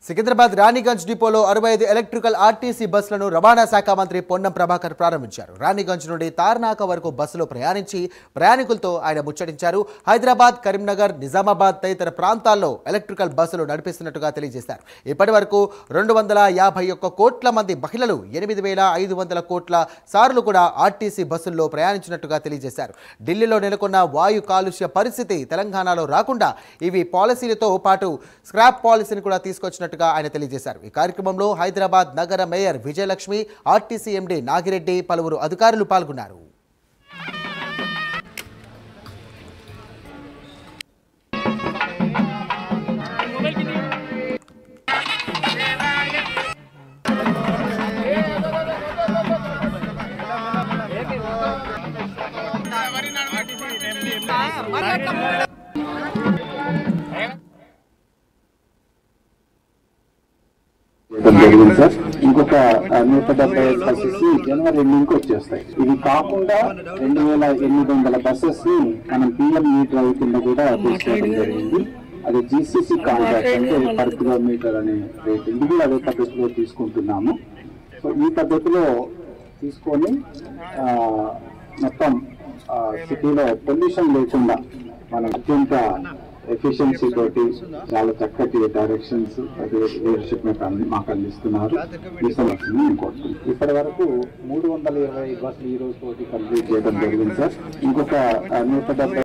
సికింద్రాబాద్ రాణిగంజ్ డిపోలో 65 electrical RTC బస్సులను రవాణా శాఖ మంత్రి పొన్నం ప్రభాకర్ ప్రారంభించారు. రాణిగంజ్ నుండి తార్నాక వరకు బస్సులో ప్రయాణించి ప్రయాణికులతో ఆయన ముచ్చటించారు. హైదరాబాద్, కరీంనగర్, నిజామాబాద్ తదితర ప్రాంతాల్లో ఎలక్ట్రికల్ బస్సులు నడిపిస్తున్నట్టుగా తెలియజేశారు. ఇప్పటి వరకు 251 కోట్ల మంది మహిళలు 8,500 కోట్ల సార్లు కూడా ఆర్టీసీ బస్సుల్లో ప్రయాణించినట్టుగా తెలియజేశారు. ఢిల్లీలో నెలకొన్న వాయు కాలుష్య పరిస్థితి తెలంగాణలో రాకుండా ఇవి పాలసీలతో పాటు స్క్రాప్ పాలసీని కూడా తీసుకొచ్చినట్టుగా ఆయన తెలియజేశారు. ఈ కార్యక్రమంలో హైదరాబాద్ నగర mayor Vijayalakshmi, RTC MD Nagireddy, పలువురు అధికారులు పాల్గొన్నారు. సార్ ఇంకొక 170 బస్సెస్ జనవరి ఎండింగ్కి వచ్చేస్తాయి. ఇవి కాకుండా 2,800 బస్సెస్ ని మనం పిఎం ఈ డ్రైవ్ కింద కూడా తీసుకోవడం జరిగింది. అది జీసీసీ కాంట్రాక్ట్ అంటే పర్ కిలోమీటర్ అనే రేట్ ఇది కూడా అదే పద్ధతిలో తీసుకుంటున్నాము. సో ఈ పద్ధతిలో తీసుకొని మొత్తం సిటీలో పొల్యూషన్ లేకుండా మనం అత్యంత ఎఫిషియన్సీ తోటి చాలా చక్కటి డైరెక్షన్స్ లీడర్షిప్ మాకు అందిస్తున్నారు. ఈ సమస్యను కోరుతుంది. ఇప్పటి వరకు 320 బస్సులు ఈ రోజు తోటి కంప్లీట్ చేయడం జరిగింది సార్. ఇంకొక 170